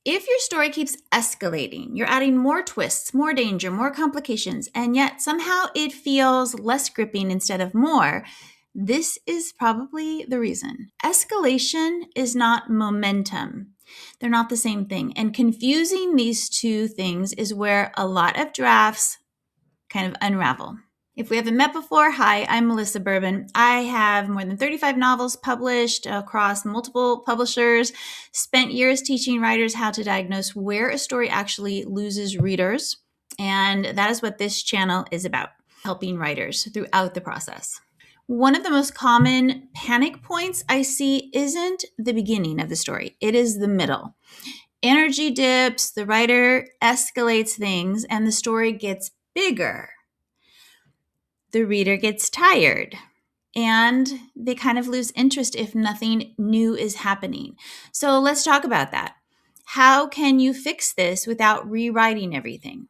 If your story keeps escalating, you're adding more twists, more danger, more complications, and yet somehow it feels less gripping instead of more, this is probably the reason. Escalation is not momentum. They're not the same thing. And confusing these two things is where a lot of drafts kind of unravel. If we haven't met before, hi, I'm Melissa Bourbon. I have more than 35 novels published across multiple publishers, spent years teaching writers how to diagnose where a story actually loses readers. And that is what this channel is about, helping writers throughout the process. One of the most common panic points I see isn't the beginning of the story, it is the middle. Energy dips, the writer escalates things, and the story gets bigger. The reader gets tired and they kind of lose interest if nothing new is happening. So let's talk about that. How can you fix this without rewriting everything?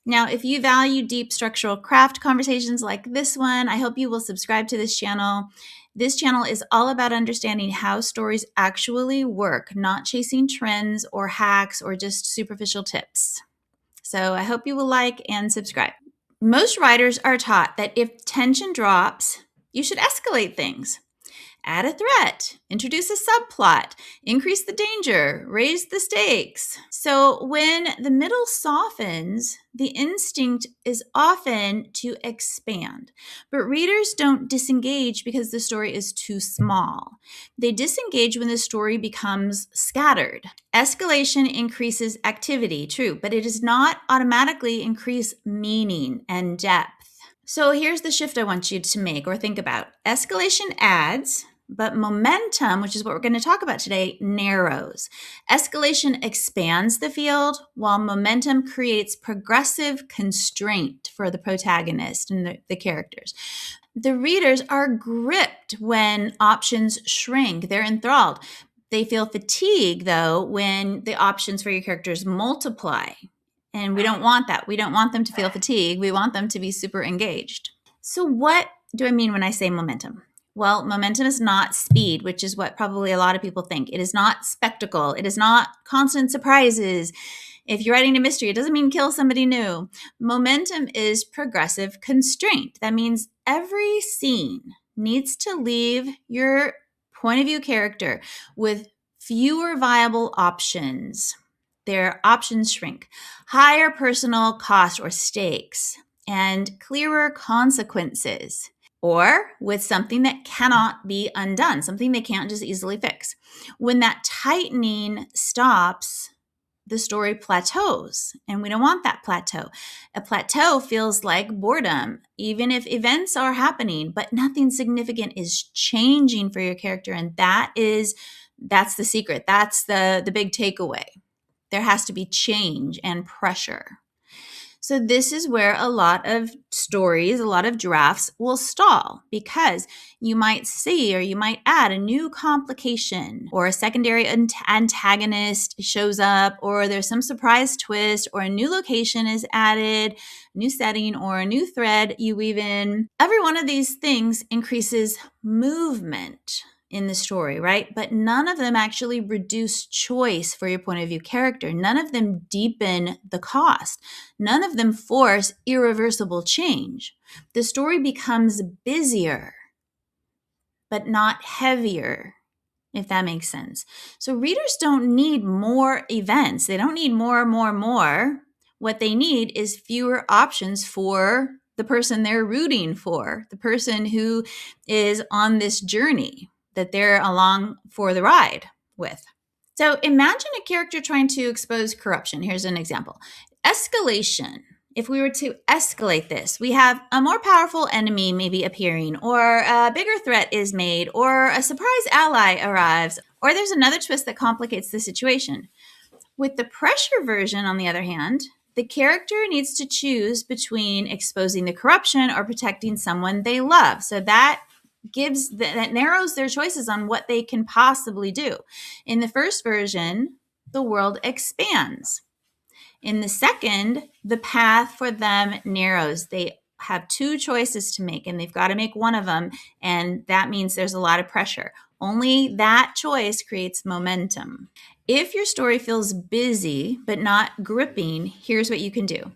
Now, if you value deep structural craft conversations like this one, I hope you will subscribe to this channel. This channel is all about understanding how stories actually work, not chasing trends or hacks or just superficial tips. So I hope you will like and subscribe. Most writers are taught that if tension drops, you should escalate things. Add a threat, introduce a subplot, increase the danger, raise the stakes. So when the middle softens, the instinct is often to expand. But readers don't disengage because the story is too small. They disengage when the story becomes scattered. Escalation increases activity, true, but it does not automatically increase meaning and depth. So here's the shift I want you to make or think about. Escalation adds, but momentum, which is what we're going to talk about today, narrows. Escalation expands the field, while momentum creates progressive constraint for the protagonist and the characters. The readers are gripped when options shrink. They're enthralled. They feel fatigue, though, when the options for your characters multiply. And we don't want that. We don't want them to feel fatigue. We want them to be super engaged. So what do I mean when I say momentum? Well, momentum is not speed, which is what probably a lot of people think. It is not spectacle. It is not constant surprises. If you're writing a mystery, it doesn't mean kill somebody new. Momentum is progressive constraint. That means every scene needs to leave your point of view character with fewer viable options. Their options shrink, higher personal cost or stakes, and clearer consequences, or with something that cannot be undone, something they can't just easily fix. When that tightening stops, the story plateaus, and we don't want that plateau. A plateau feels like boredom, even if events are happening, but nothing significant is changing for your character, and that's the secret. That's the big takeaway. There has to be change and pressure. So this is where a lot of stories, a lot of drafts will stall because you might see or you might add a new complication or a secondary antagonist shows up or there's some surprise twist or a new location is added, new setting or a new thread you weave in. Every one of these things increases movement in the story, right? But none of them actually reduce choice for your point of view character. None of them deepen the cost. None of them force irreversible change. The story becomes busier, but not heavier, if that makes sense. So readers don't need more events. They don't need more. What they need is fewer options for the person they're rooting for, the person who is on this journey that they're along for the ride with. So imagine a character trying to expose corruption. Here's an example. Escalation. If we were to escalate this, we have a more powerful enemy maybe appearing, or a bigger threat is made, or a surprise ally arrives, or there's another twist that complicates the situation. With the pressure version, on the other hand, the character needs to choose between exposing the corruption or protecting someone they love. So that narrows their choices on what they can possibly do. In the first version, the world expands. In the second, the path for them narrows. They have two choices to make, and they've got to make one of them, and that means there's a lot of pressure. Only that choice creates momentum. If your story feels busy but not gripping, here's what you can do.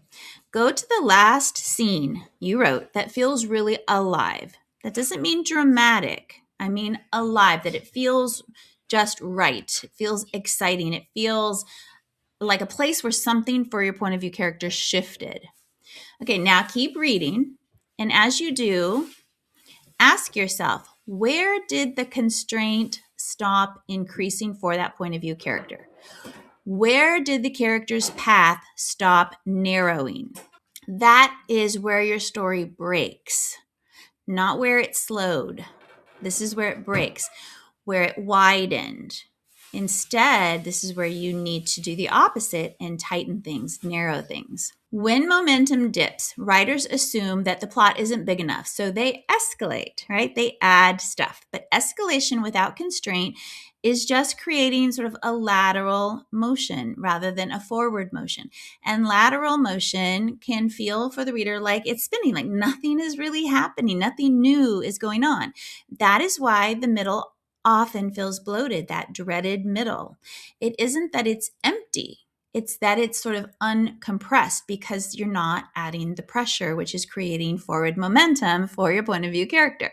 Go to the last scene you wrote that feels really alive. That doesn't mean dramatic. I mean alive, that it feels just right. It feels exciting. It feels like a place where something for your point of view character shifted. Okay, now keep reading. And as you do, ask yourself, where did the constraint stop increasing for that point of view character? Where did the character's path stop narrowing? That is where your story breaks, not where it slowed. This is where it breaks, where it widened. Instead, this is where you need to do the opposite and tighten things, narrow things. When momentum dips, writers assume that the plot isn't big enough, so they escalate, right? They add stuff. But escalation without constraint is just creating sort of a lateral motion rather than a forward motion. And lateral motion can feel for the reader like it's spinning, like nothing is really happening, nothing new is going on. That is why the middle often feels bloated, that dreaded middle. It isn't that it's empty. It's that it's sort of uncompressed because you're not adding the pressure, which is creating forward momentum for your point of view character.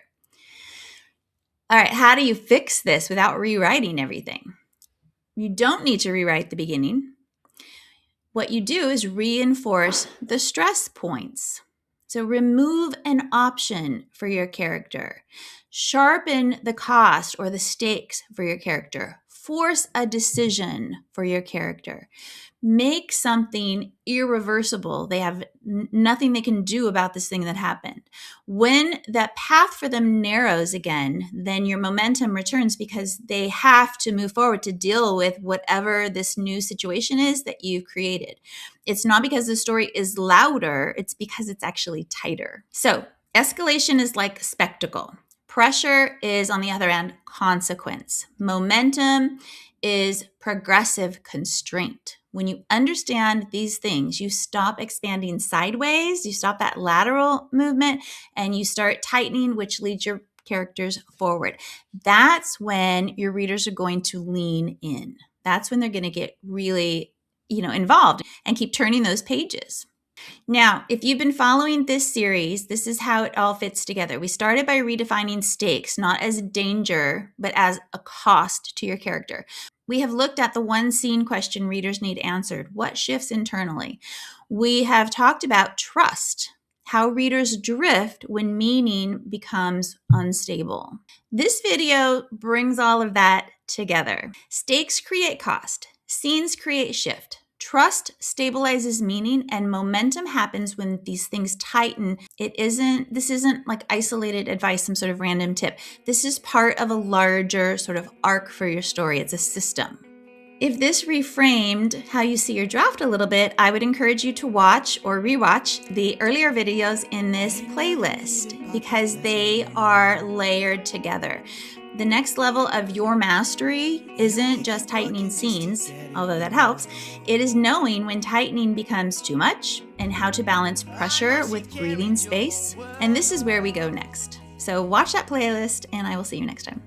All right, how do you fix this without rewriting everything? You don't need to rewrite the beginning. What you do is reinforce the stress points. So remove an option for your character. Sharpen the cost or the stakes for your character. Force a decision for your character. Make something irreversible. They have nothing they can do about this thing that happened. When that path for them narrows again, then your momentum returns because they have to move forward to deal with whatever this new situation is that you've created. It's not because the story is louder, it's because it's actually tighter. So escalation is like spectacle. Pressure is, on the other end, consequence. Momentum is progressive constraint. When you understand these things, you stop expanding sideways, you stop that lateral movement, and you start tightening, which leads your characters forward. That's when your readers are going to lean in. That's when they're going to get really, involved and keep turning those pages. Now, if you've been following this series, this is how it all fits together. We started by redefining stakes, not as danger, but as a cost to your character. We have looked at the one scene question readers need answered. What shifts internally? We have talked about trust, how readers drift when meaning becomes unstable. This video brings all of that together. Stakes create cost. Scenes create shift. Trust stabilizes meaning, and momentum happens when these things tighten. This isn't like isolated advice, some sort of random tip. This is part of a larger sort of arc for your story. It's a system. If this reframed how you see your draft a little bit, I would encourage you to watch or rewatch the earlier videos in this playlist because they are layered together. The next level of your mastery isn't just tightening scenes, although that helps. It is knowing when tightening becomes too much and how to balance pressure with breathing space. And this is where we go next. So watch that playlist, and I will see you next time.